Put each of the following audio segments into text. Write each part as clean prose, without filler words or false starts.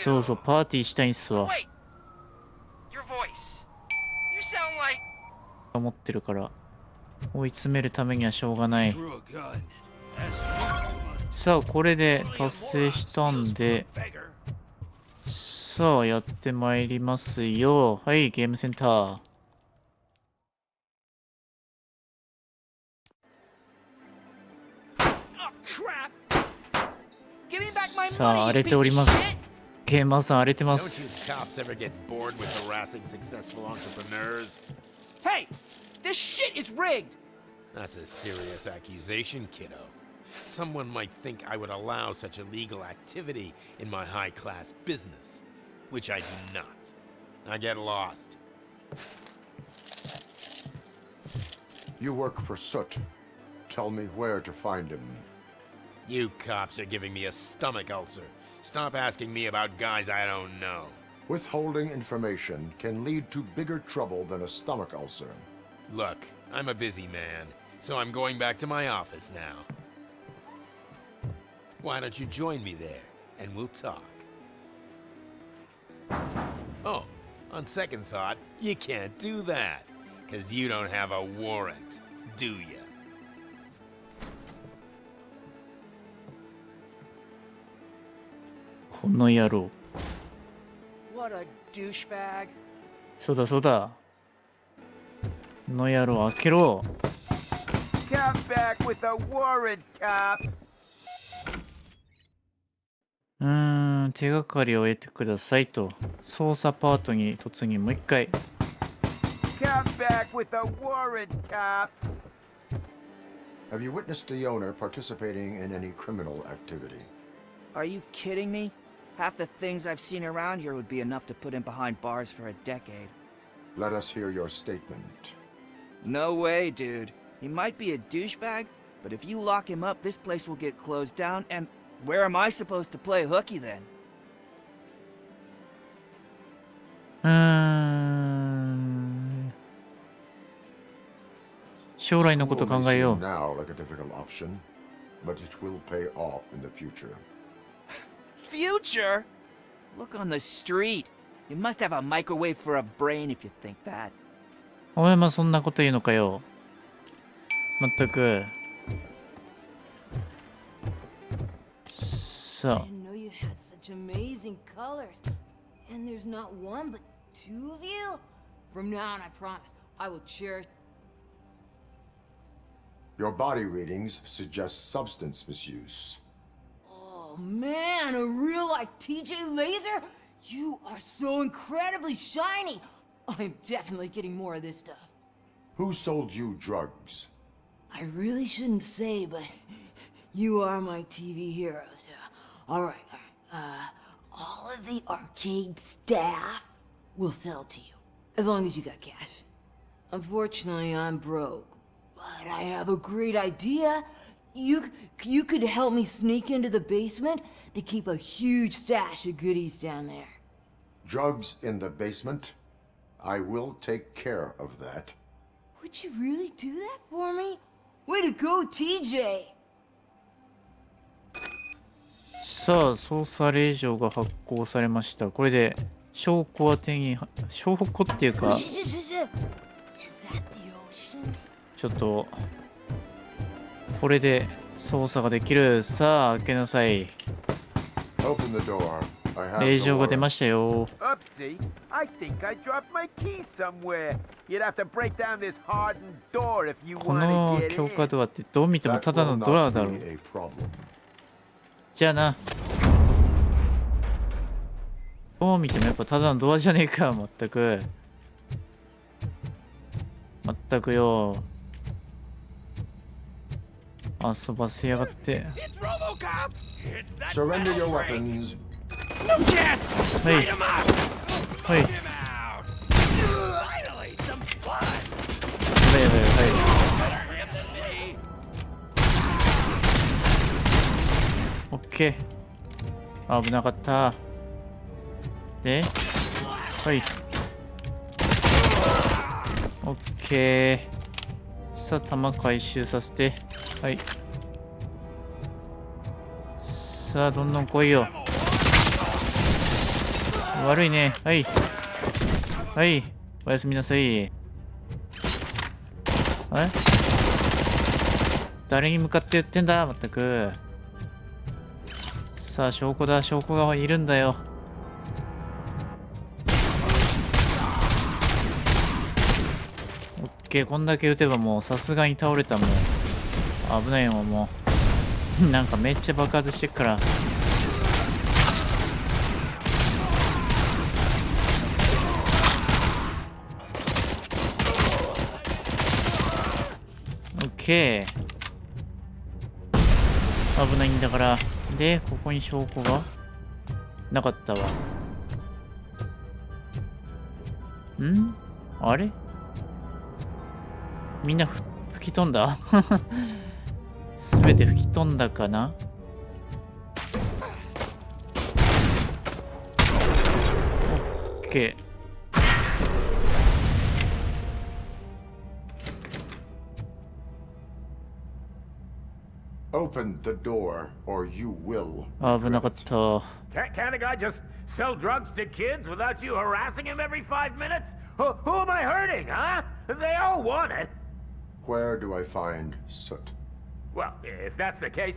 そうそう、パーティーしたいんすわ。思ってるから、追い詰めるためにはしょうがない。さあ、これで達成したんで、さあ、やってまいりますよ。はい、ゲームセンター。さあ、荒れております。ゲーマーさん荒れてます。Hey, this shit is rigged. That's a serious accusation, kiddo. Someone might think I would allow such illegal activity in my high-class business, which I do not. I get lost. You work for Soot. Tell me where to find him. You cops are giving me a stomach ulcer. Stop asking me about guys I don't know. Withholding information can lead to bigger trouble than a stomach ulcer. Look, I'm a busy man, so I'm going back to my office now. Why don't you join me there, and we'll talk. Oh, on second thought, you can't do that, 'cause you don't have a warrant, do ya? この野郎。What a douchebag. そうだそうだ。この野郎開けろ。Come back with a warrant, cop. 手がかりを得てくださいと。捜査パートに突入。もう一回。Come back with a warrant, cop. Have you witnessed the owner participating in any criminal activity? Are you kidding me? Half the things I've seen around here would be enough to put him behind bars for a decade. Let us hear your statement. No way, dude. He might be a douchebag, but if you lock him up, this place will get closed down, and where am I supposed to play hooky then? 将来のこと考えよう。 Now like a difficult option, but it will pay off in the future. Future? Look on the street. You must have a microwave for a brain if you think that. お前もそんなこと言うのかよ。まったく。さあ。 I didn't know you had such amazing colors. And there's not one but two of you. From now on, I promise, I will cherish. Your body readings suggest substance misuse. Oh man, a real like TJ Laser? You are so incredibly shiny. I'm definitely getting more of this stuff. Who sold you drugs? I really shouldn't say, but you are my TV heroes. All right. All of the arcade staff will sell to you, as long as you got cash. Unfortunately, I'm broke, but I have a great idea. You could help me sneak into the basement. They keep a huge stash of goodies down there. Drugs in the basement? I will take care of that. Would you really do that for me? Way to go, TJ! さあ、捜査令状が発行されました。これで証拠は手に、証拠っていうか、ちょっと、これで操作ができる。さあ、開けなさい。令状が出ましたよ。Oopsie, I think I dropped my key somewhere. You'd have to break down this hardened door if you こ want の to get 強化 in. ドアってどう見てもただのドアだろう。じゃあな。どう見てもやっぱただのドアじゃねえか。まったく。まったくよ。遊ばせやがって。It's RoboCop! It's that Surrender your weapons. No chance! はい。 Light him up! はい。 Him out! Finally, some fun! はいはいはい。 Better hit than me! オッケー。危なかった。で、はい。オッケー。さあ、弾回収させて。はい。さあ、どんどん来いよ。悪いね。はい。はい。おやすみなさい。誰に向かって言ってんだまったく。さあ、証拠だ。証拠がいるんだよ。オッケー。こんだけ撃てばもうさすがに倒れた。もう危ないよ。もうなんかめっちゃ爆発してっから。オッケー。危ないんだから。で、ここに証拠がなかったわ。ん？あれ？みんな吹き飛んだすべて吹き飛んだかな？オッケー。Open the door, or you will. 危なかった。Can't a guy just sell drugs to kids without you harassing him every 5 minutes? Who am I hurting, huh? They all want it. Where do I find soot? Well, if that's the case,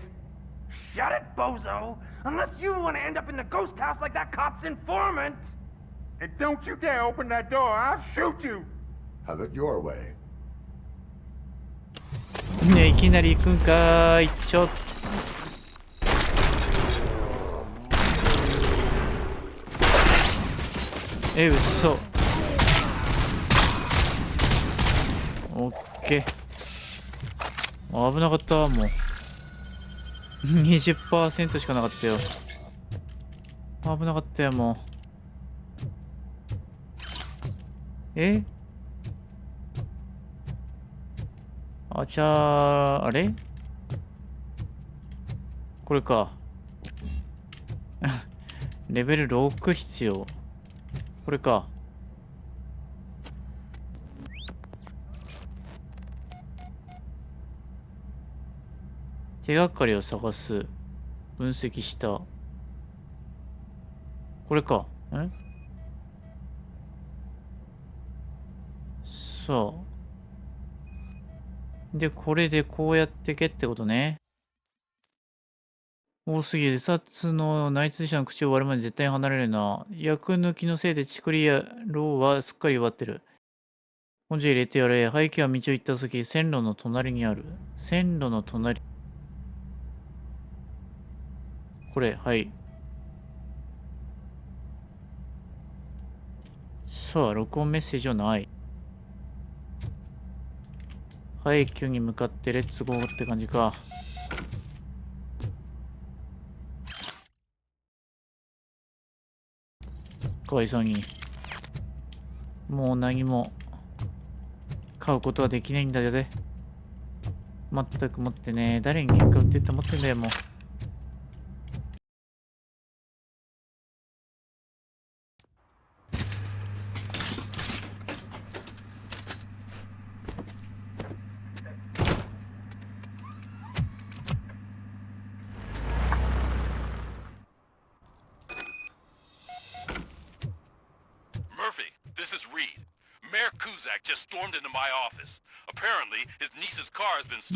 shut it, bozo! Unless you want to end up in the ghost house like that cop's informant! And don't you dare open that door, I'll shoot you! Have it your way. ね、いきなり行くんかーい。嘘。オッケー。危なかったわ、もう。20% しかなかったよ。危なかったよ、もう。じゃあ、あれこれか。レベル6必要。これか。手がかりを探す。分析した。これか。さあ。で、これでこうやってけってことね。多すぎる。自殺の内通者の口を割るまで絶対離れるな。薬抜きのせいでチクリやローはすっかり弱ってる。本じゃ入れてやれ。廃棄は道を行った先、線路の隣にある。線路の隣。これ、はい。さあ、録音メッセージはない。廃墟に向かってレッツゴーって感じか。かわいそうに。もう何も買うことはできないんだよね。全くもってね、誰に結果売ってって思ってんだよ、もう。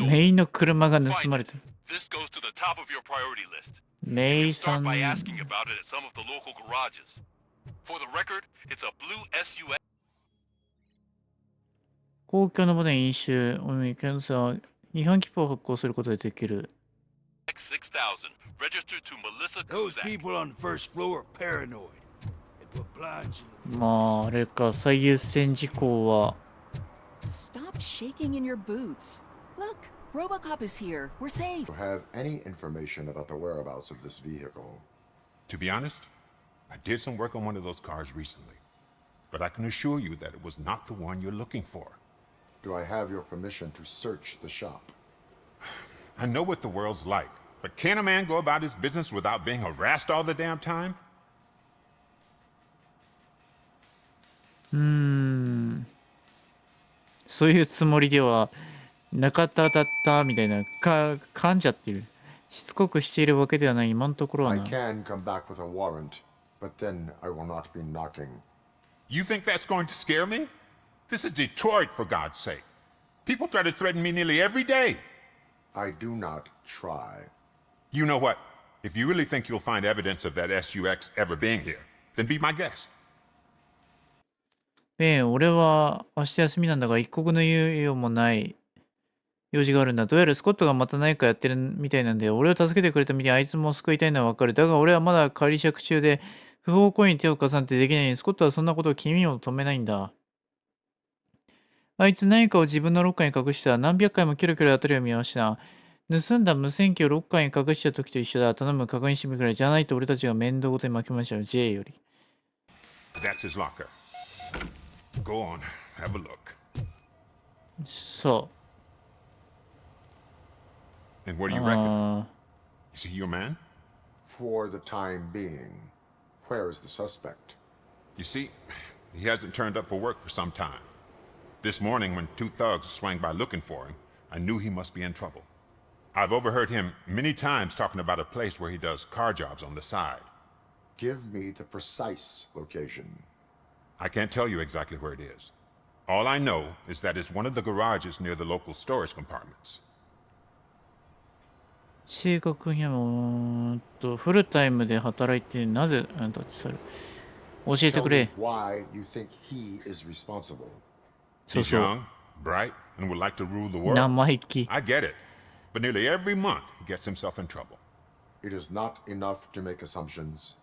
メイの車が盗まれた。メイさん。公共の場で飲酒、おみ検査、違反切符を発行することができる。まあ、あれか、最優先事項は。Stop shaking in your boots. Look, RoboCop is here. We're safe. Do you have any information about the whereabouts of this vehicle? To be honest, I did some work on one of those cars recently, but I can assure you that it was not the one you're looking for. Do I have your permission to search the shop? I know what the world's like, but can a man go about his business without being harassed all the damn time? そういうつもりではなかっただったみたいな噛んじゃってる。しつこくしているわけではない。今のところは I な。can come back with a warrant But then I will not be knocking. You think that's going to scare me? This is Detroit, for God's sake. People try to threaten me nearly every day. I do not try. You know what? If you really think you'll find evidence of that SUX ever being here, then be my guest. 俺は明日休みなんだが一刻の猶予もない用事があるんだ。どうやらスコットがまた何かやってるみたいなんで、俺を助けてくれたみたいにあいつも救いたいのはわかる。だが俺はまだ仮釈中で、不法行為に手を重ねてできないのに、スコットはそんなことを君を止めないんだ。あいつ何かを自分のロッカーに隠した。何百回もキョロキョロ当たりを見ました。盗んだ無線機をロッカーに隠した時と一緒だ。頼む、確認してみてくれ。じゃないと俺たちが面倒ごとに巻き込まれちゃう。J より。That's his locker. Go on, have a look. そ And what う。do you reckon? Is he your man? For the time being, where is the suspect? You see, he hasn't turned up for work for some time. This morning, when two thugs swang by looking for him, I knew he must be in trouble. I've overheard him many times talking about a place where he does car jobs on the side. Give me the precise location. I can't tell you exactly where it is. All I know is that it's one of the garages near the local storage compartments. 正確にはフルタイムで働いてなぜあんたそれ教えて Tell く me れ。 why you think he is responsible. そう He's そう。 young, bright, and would like to rule the world. 生意気。 I get it. But nearly every month, he gets himself in trouble. It is not enough to make assumptions.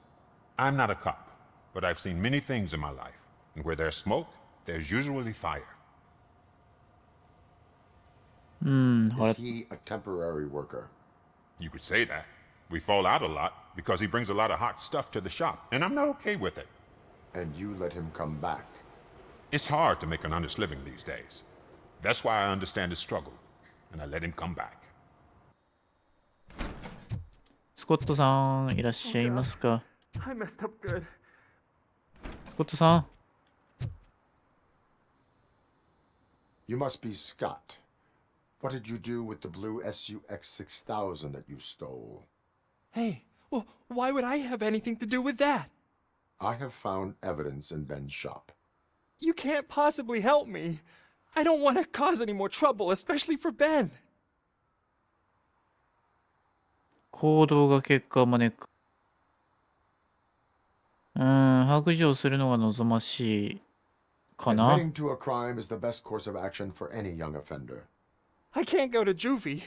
I'm not a cop, but I've seen many things in my life. And where there's smoke, there's usually fire. Is he a temporary worker? You could say that. We fall out a lot because he brings a lot of hot stuff to the shop, and I'm not okay with it. And you let him come back? It's hard to make an honest living these days. That's why I understand his struggle, and I let him come back. スコットさんいらっしゃいますか。 I messed up good. スコットさん。 You must be Scott. What did you do with the blue SUX 6000 that you stole? Hey, well, why would I have anything to do with that? I have found evidence in Ben's shop. You can't possibly help me. I don't want to cause any more trouble, especially for Ben. 行動が結果を招く。白状するのが望ましいかな。 Admitting to a crime is the best course of action for any young offender. I can't go to juvie.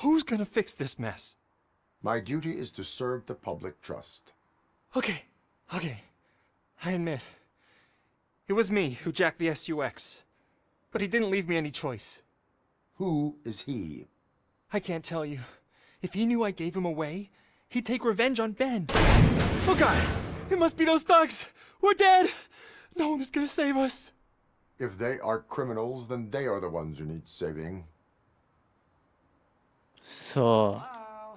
Who's gonna fix this mess? My duty is to serve the public trust. Okay. I admit. It was me who jacked the SUX. But he didn't leave me any choice. Who is he? I can't tell you. If he knew I gave him away, he'd take revenge on Ben. Oh God! It must be those thugs! We're dead! No one was gonna save us. If they are criminals, then they are the ones who need saving. さ Hello?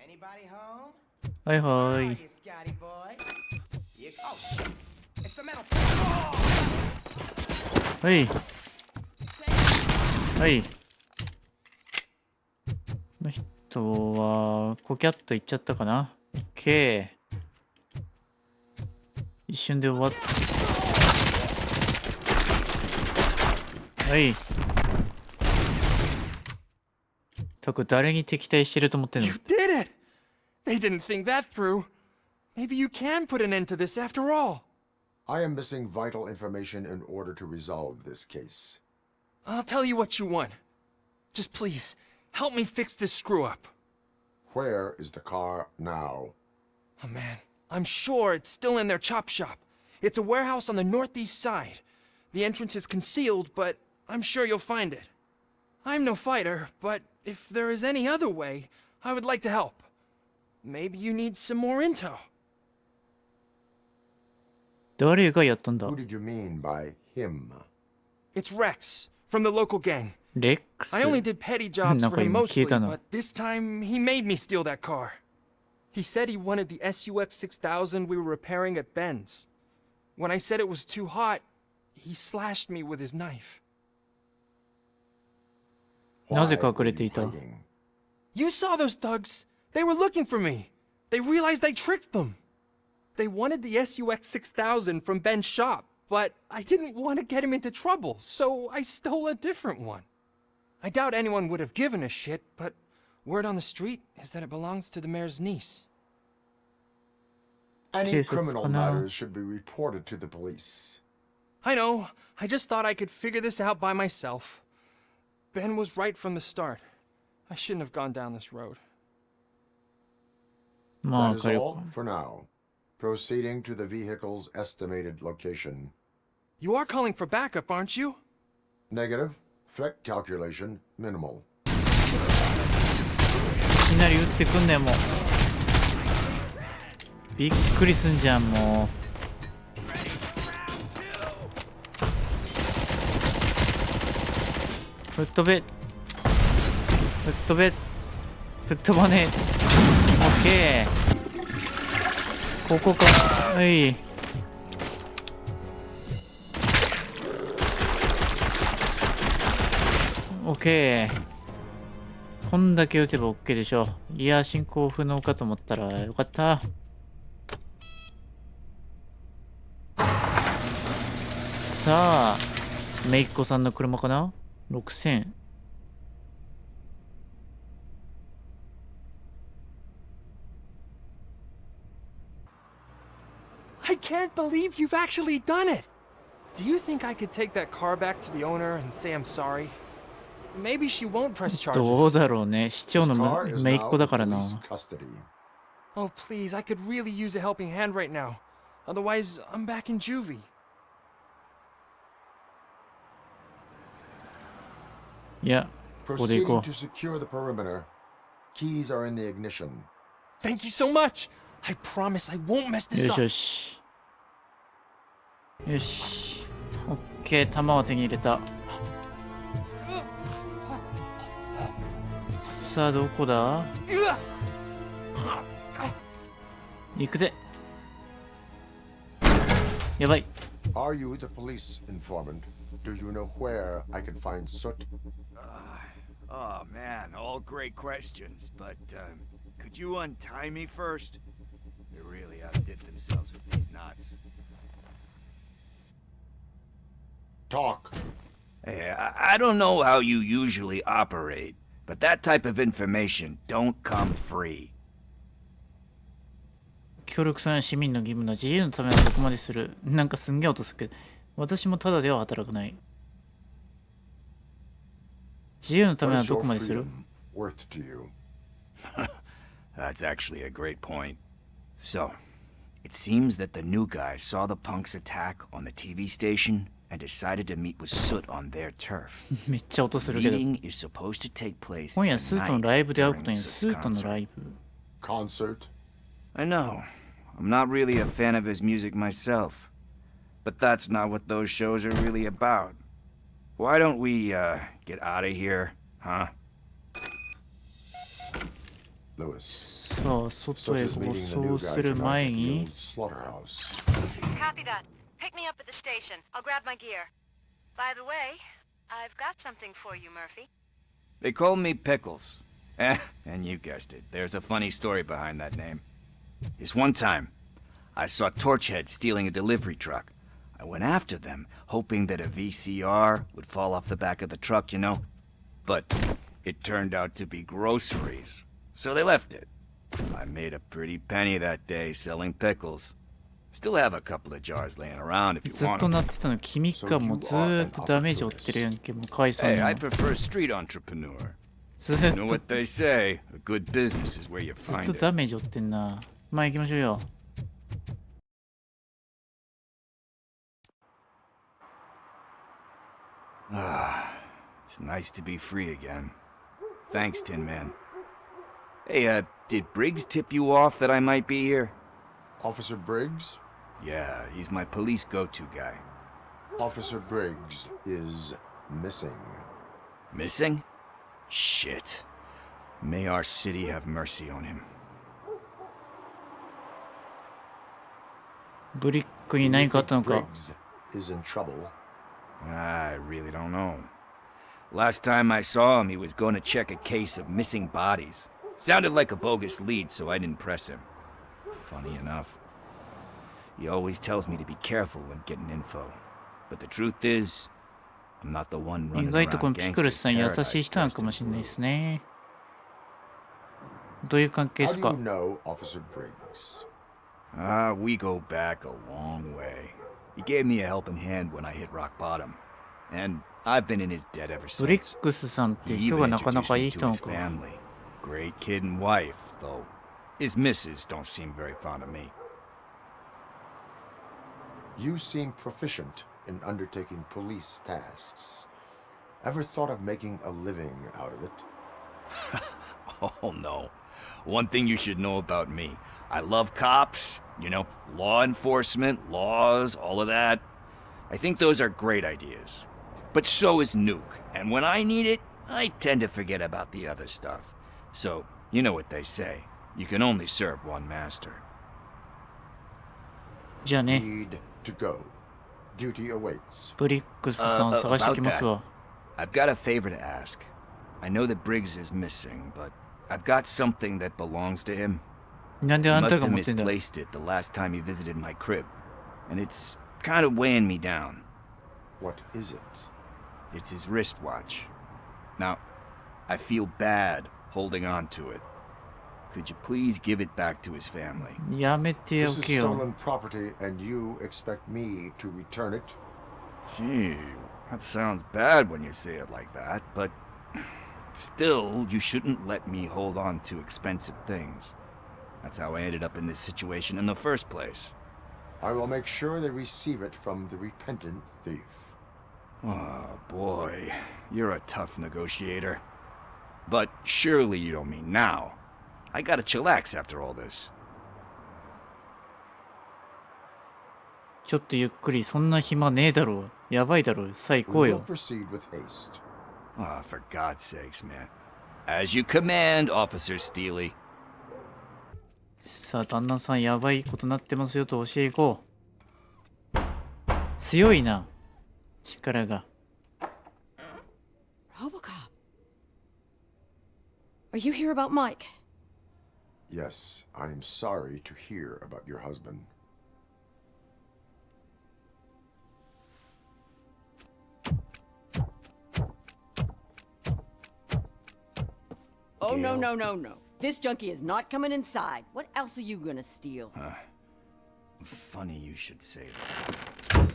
Anybody home? あ。はいは Are い。 you Scotty boy? You... Oh, shit. It's the metal. はい。はい。この人は、コキャッと行っちゃったかな。OK。一瞬で終わっはい。たく誰に敵対してると思ってんの You did it! They didn't think that through. Maybe you can put an end to this after all. I am missing vital information in order to resolve this case. I'll tell you what you want. Just please, help me fix this screw-up. Where is the car now? Oh man, I'm sure it's still in their chop shop. It's a warehouse on the northeast side. The entrance is concealed, but I'm sure you'll find it. I'm no fighter, but if there is any other way, I would like to help. Maybe you need some more intel. 誰がやったんだ Who did you mean by him? It's Rex, from the local gang. レックス I only did petty jobs なん for か him 今消 mostly, えたな but this time he made me steal that car. He said he wanted the SUX 6000 we were repairing at Ben's. When I said it was too hot, he slashed me with his knife. なぜ Why 隠れ were て you いた hiding? You saw those thugs. They were looking for me. They realized I tricked them. They wanted the SUX 6000 from Ben's shop, but I didn't want to get him into trouble, so I stole a different one. I doubt anyone would have given a shit, but word on the street is that it belongs to the mayor's niece. Any criminal matters should be reported to the police. I know. I just thought I could figure this out by myself. Ben was right from the start. I shouldn't have gone down this road. That is all for now. Proceeding to the vehicle's estimated location. You are calling for backup, aren't you? Negative. Threat calculation minimal. いきなり撃ってくんねんもう。びっくりすんじゃんもう。吹っ飛べ。吹っ飛べ。吹っ飛ばねえ。オッケー。ここか。はい。オッケー。こんだけ撃てば OK でしょ。いや、進行不能かと思ったらよかった。さあ、めいっ子さんの車かな ?6000。I can't believe you've actually done it! Do you think I could take that car back to the owner and say I'm sorry? Maybe she won't press charges. どうだろうね。市長のめいっ子だからな。Oh, please, I could really use a helping hand right now. Otherwise, I'm back in juvie. Yeah, proceeding to secure the perimeter. Keys are in the ignition. Thank you so much. I promise I won't mess this up. よしよし。よし。オッケー、弾は手に入れた。さあ、どこだ？行くぜ。やばい。Are you the police informant? Do you know where I can find Soot? Oh man, all great questions, but could you untie me first? They really outdid themselves with these knots. Talk. Hey, I don't know how you usually operate, but that type of information don't come free. 協力さん市民の義務の自由のためはどこまでする。なんかすんげえ音するけど、私もただでは働かない。自由のためはどこまでする？ Worth to you. That's actually a great point. So, it seems that the new guy saw the punks attack on the TV station and decided to meet with Soot on their turf. めっちゃ音するけど。 Meeting is supposed to take place 今夜スートのライブで会うことに during スートの Soot's ライブ。 Concert? I know. I'm not really a fan of his music myself. But that's not what those shows are really about. Why don't we, get out of here, huh? Lewis. さあ、外へ放送する前に。 Slaughterhouse. Copy that. Pick me up at the station. I'll grab my gear. By the way, I've got something for you, Murphy. They call me Pickles. And you guessed it. There's a funny story behind that name. This one time, I saw Torchhead stealing a delivery truck. I went after them, hoping that a VCR would fall off the back of the truck, you know? But it turned out to be groceries. So they left it. I made a pretty penny that day selling pickles. Still have a couple of jars laying around if you ずっ want と them. なってたの君かもうずーっとダメージ負ってるやんけもうかわいそう Hey, に I prefer street entrepreneur. ず You ー know っ what they say, a good business is where you とずっ find と it. ダメージ負ってんな。まあ行きましょうよ。It's nice to be free again. Thanks, Tin Man. Hey, did Briggs tip you off that I might be here? Officer Briggs? Yeah, he's my police go-to guy. Officer Briggs is missing. Missing? Shit. May our city have mercy on him. ブリックに何かあったのか。 Briggs is in trouble. I really don't know. Last time I saw him, he was going to check a case of missing bodies. Sounded like a bogus lead, so I didn't press him. Funny enough, He always tells me to be careful when getting info. But the truth is, I'm not the one 意 running 外とこ around のピクルス gangster さん優しい paradise 人なの dressed か in もしれないで blue. すね。どういう関係で How す do か you know Officer Briggs? We go back a long way. He gave me a helping hand when I hit rock bottom. And I've been in his debt ever ブリ since. ックスさんって He 人 even がなかな introduced かい me い to 人なの his か。 family. Great kid and wife, though. His missus don't seem very fond of me. You seem proficient in undertaking police tasks. Ever thought of making a living out of it? Oh, no. One thing you should know about me. I love cops, you know, law enforcement, laws, all of that. I think those are great ideas. But so is Nuke, and when I need it, I tend to forget about the other stuff. So, you know what they say. You can only serve one master. じゃあね、 Need to go. Duty awaits. ブリックスさん探してきますわ。 I've got a favor to ask. I know that Briggs is missing, but I've got something that belongs to him. なんで He あんた must が have 持ってんだ。 misplaced it the last time he visited my crib, and it's kind of weighing me down. What is it? It's his wristwatch. Now, I feel bad holding on to it. Could you please give it back to his family? やめてお This is けよ。 stolen property, and you expect me to return it? Gee, that sounds bad when you say it like that, but still, you shouldn't let me hold on to expensive things. That's how I ended up in this situation in the first place. I will make sure they receive it from the repentant thief. Oh, boy. You're a tough negotiator. But surely you don't mean now. I gotta chillax after all this. ちょっとゆっくり、そんな暇ねえだろう。やばいだろう。さあ行こ We う will よ。 proceed with haste. Ah, for God's sakes, man. As you command, Officer Steely. さあ、旦那さんやばいことなってますよと教え行こう。強いな。力が。 RoboCop. Are you here about Mike? Yes, I am sorry to hear about your husband. Oh, no, Gail. no, no, no. This junkie is not coming inside. What else are you gonna steal? Funny you should say that.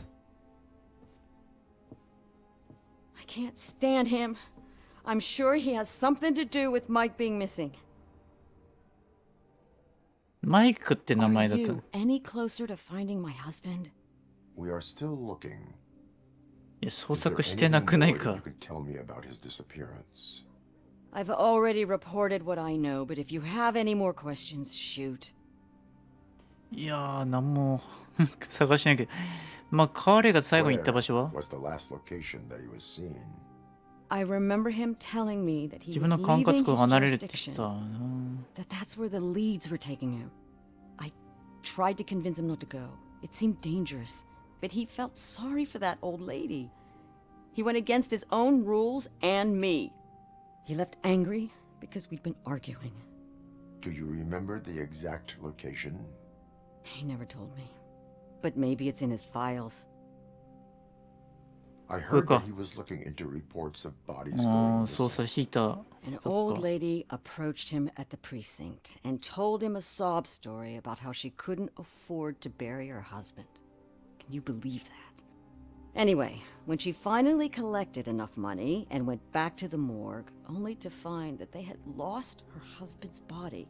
I can't stand him. I'm sure he has something to do with Mike being missing. マイクって名 Are 前だった。 you any closer to finding my husband? We are still looking. いや、捜 Is there 索してなくない anything more か that you。can tell me about his disappearance? I've already reported what I know, but if you have any more questions, shoot. いやー、なんも探してないけど。まあ、彼が最後に行った場所は Where was the last location that he was seen? I remember him telling me that he 自 was 分の管 leaving 轄区を his 離れるって言 jurisdiction, ってたな。 that that's where the leads were taking him. I tried to convince him not to go. It seemed dangerous, but he felt sorry for that old lady. He went against his own rules and me. He left angry because we'd been arguing. Do you remember the exact location? He never told me. But maybe it's in his files. I heard Hookah. that he was looking into reports of bodies あ going あ、捜 missing. 査していた。 An そっ old か。 lady approached him at the precinct and told him a sob story about how she couldn't afford to bury her husband. Can you believe that? Anyway, when she finally collected enough money and went back to the morgue, only to find that they had lost her husband's body,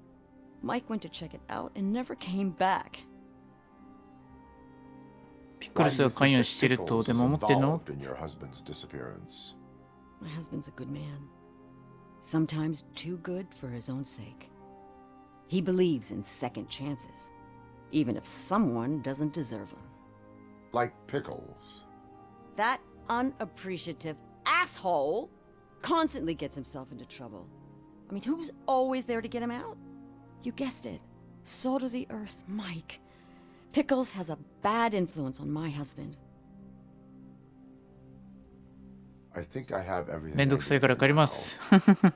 Mike went to check it out and never came back. ピクルスが関与してるとでも思ってんの involved in your husband's disappearance? My husband's a good man. Sometimes too good for his own sake. He believes in second chances, even if someone doesn't deserve them. Like Pickles. That unappreciative asshole constantly gets himself into trouble. I mean, who's always there to get him out? You guessed it. Salt of the earth, Mike. Pickles has a bad influence on my husband. I think I have everything. めんどくさいから借ります。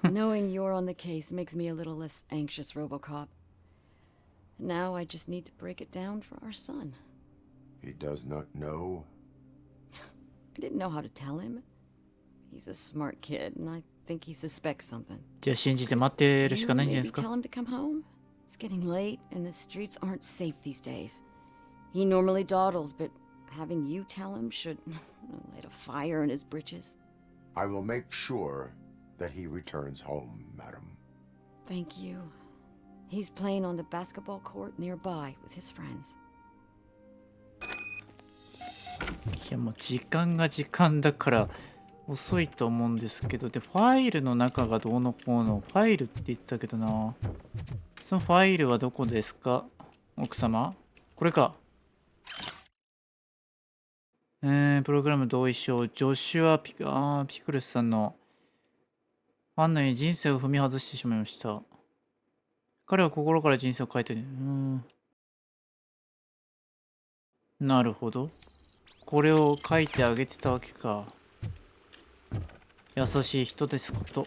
Knowing you're on the case makes me a little less anxious, RoboCop. Now I just need to break it down for our son. He does not know? I didn't know how to tell him. He's a smart kid, and I think he suspects something. じゃあ信じて待ってるし You かないんじゃない maybe ですか。 tell him to come home? It's getting late, and the streets aren't safe these days. He normally dawdles, but having you tell him should light a fire in his britches. I will make sure that he returns home, madam. Thank you. He's playing on the basketball court nearby with his friends. いやもう時間が時間だから遅いと思うんですけど、でファイルの中がどうのこうの、ファイルって言ってたけどな。そのファイルはどこですか、奥様。これか。プログラム同意書、ジョシュアピクルスさんのファンのように人生を踏み外してしまいました。彼は心から人生を変えてる。なるほど。これを書いてあげてたわけか。優しい人ですこと。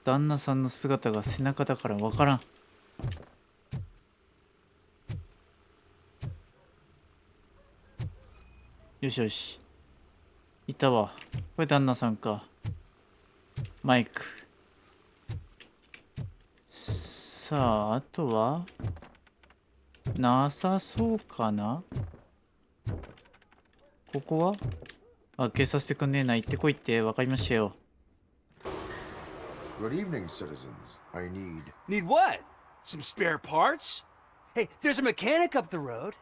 旦那さんの姿が背中だからわからん。よしよし。いたわ。これ旦那さんか。マイク。さあ、あとはなさそうかな。ここは開けさせてくんねえな。行ってこいって。わかりましたよ。Good evening, citizens. I need... Need what? Some spare parts? Hey, there's a mechanic up the road.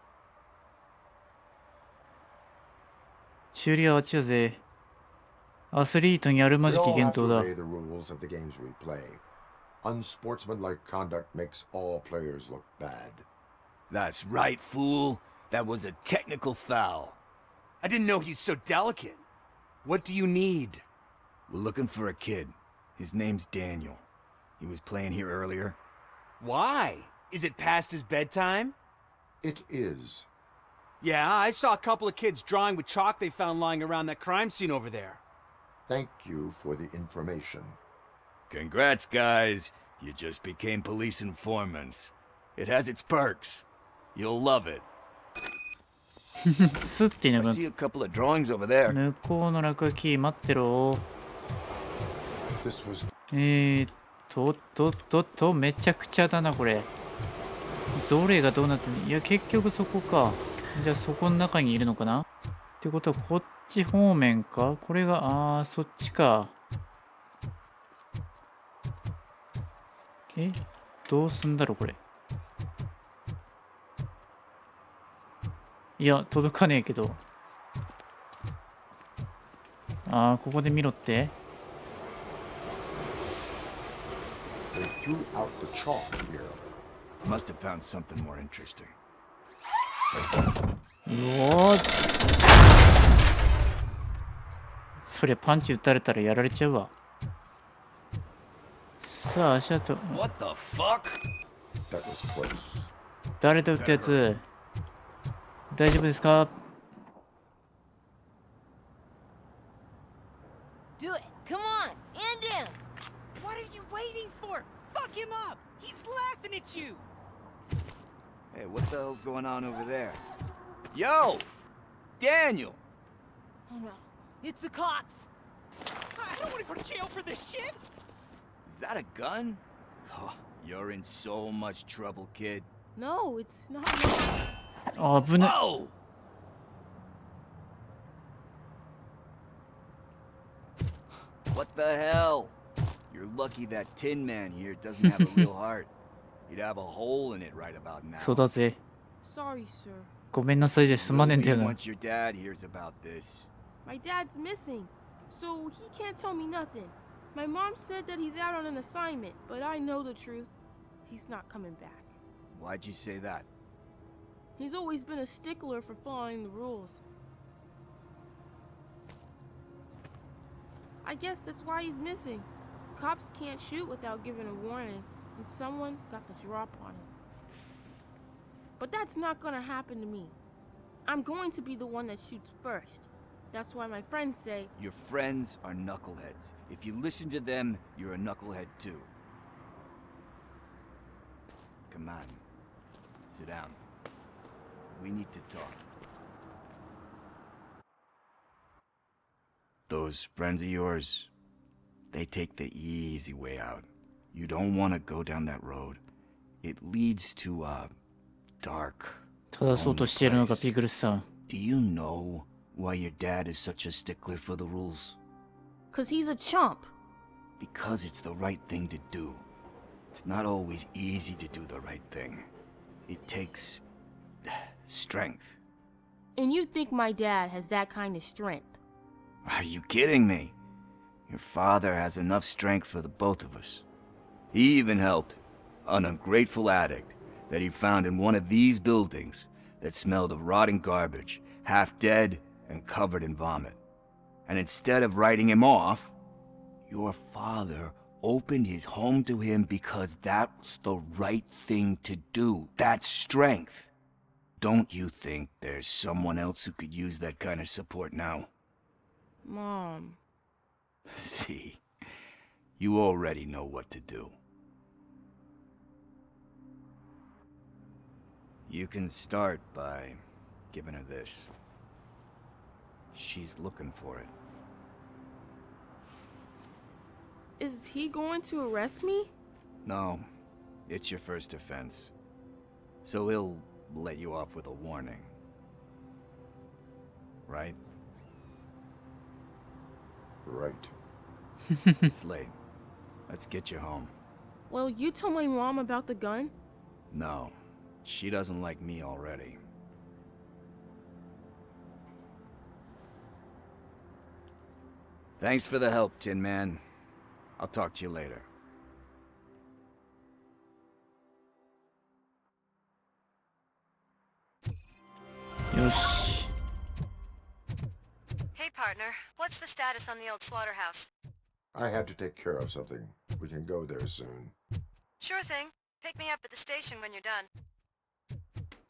修理はあっちやぜ。アスリートにあるまじき We all 厳 have 冬 to だ。 obey the rules of the games we play. Unsportsmanlike conduct makes all players look bad. That's right, fool. That was a technical foul. I didn't know he's so delicate. What do you need? We're looking for a kid. His name's Daniel. He was playing here earlier. Why? Is it past his bedtime? It is. Yeah, I saw a couple of kids drawing with chalk they found lying around that crime scene over there. Thank you for the information. Congrats, guys. You just became police informants. It has its perks. You'll love it. スッていな I くなっ see a couple of drawings over there. 向こうの落書き待ってろ。 This was めちゃくちゃだなこれ。どれがどうなってんの。いや結局そこか。じゃあそこの中にいるのかな。ってことはこっち方面か。これがそっちか。どうすんだろうこれ。いや届かねえけど。ここで見ろって。 they threw out the chalk here. Must have found something more interesting. うおー。そりゃパンチ打たれたらやられちゃうわ。さあ足跡。 What the fuck? That was close. 誰と打ったやつ。大丈夫ですか。 Do it. Come on. End him. What are you waiting for? Fuck him up! He's laughing at you! Hey, what the hell's going on over there? Yo! Daniel! Oh no. It's the cops. I don't want to go to jail for this shit! Is that a gun? Oh, you're in so much trouble, kid. No, it's not. 危ない。 Whoa! What the hell? You're lucky that Tin Man here doesn't have a real heart. He'd have a hole in it right about now. そうだぜ。 Sorry, sir. ごめんなさいですまねえんだよな。 Once your dad hears about this. My dad's missing, so he can't tell me nothing. My mom said that he's out on an assignment, but I know the truth. He's not coming back. Why'd you say that? He's always been a stickler for following the rules. I guess that's why he's missing. Cops can't shoot without giving a warning, and someone got the drop on him. But that's not gonna happen to me. I'm going to be the one that shoots first. That's why my friends say... Your friends are knuckleheads. If you listen to them, you're a knucklehead too. Come on. Sit down. We need to talk. Those friends of yours, they take the easy way out. You don't want to go down that road. It leads to a dark, 正そうとしているのか、 lonely ピグルスさん。 Do you know why your dad is such a stickler for the rules? Cause he's a chump. Because it's the right thing to do. It's not always easy to do the right thing. It takes strength. And you think my dad has that kind of strength? Are you kidding me? Your father has enough strength for the both of us. He even helped an ungrateful addict that he found in one of these buildings that smelled of rotting garbage, half dead and covered in vomit. And instead of writing him off, your father opened his home to him because that's the right thing to do. That's strength. Don't you think there's someone else who could use that kind of support now? Mom. See, you already know what to do. You can start by giving her this. She's looking for it. Is he going to arrest me? No, it's your first offense. So he'll let you off with a warning. Right? Right. It's late. Let's get you home. Well, you told my mom about the gun? No, she doesn't like me already. Thanks for the help, Tin Man. I'll talk to you later. よし。 Hey, partner. What's the status on the old slaughterhouse? I had to take care of something. We can go there soon. Sure thing. Pick me up at the station when you're done.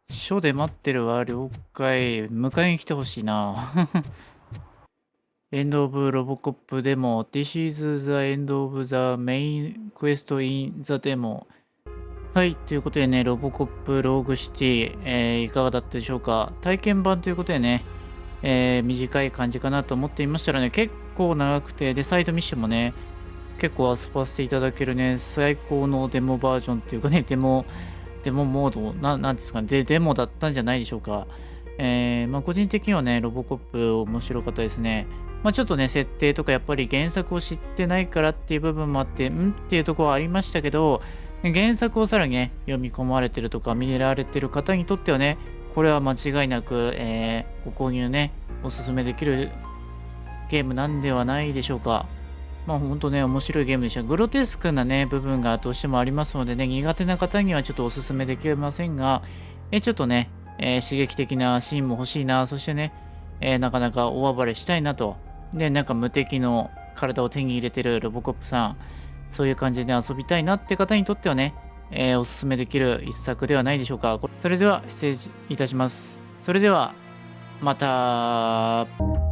署で待ってるわ。了解。迎えに来てほしいな。End of RoboCop demo. This is the end of the main quest in the demo. はい。ということでね、ロボコップローグシティ、いかがだったでしょうか。体験版ということでね、短い感じかなと思っていましたらね、結構長くて、で、サイドミッションもね、結構遊ばせていただけるね、最高のデモバージョンっていうかね、デモモード、なんですかね、デモだったんじゃないでしょうか。個人的にはね、ロボコップ面白かったですね。ちょっとね、設定とかやっぱり原作を知ってないからっていう部分もあって、っていうところはありましたけど、原作をさらにね、読み込まれてるとか見られてる方にとってはね、これは間違いなく、ご購入ね、おすすめできるゲームなんではないでしょうか。本当ね、面白いゲームでした。グロテスクなね、部分がどうしてもありますのでね、苦手な方にはちょっとおすすめできませんが、ちょっとね、刺激的なシーンも欲しいな、そしてね、なかなか大暴れしたいなと。で、なんか無敵の体を手に入れてるロボコップさん、そういう感じで遊びたいなって方にとってはね、おすすめできる一作ではないでしょうか。それでは失礼いたします。それでは、また。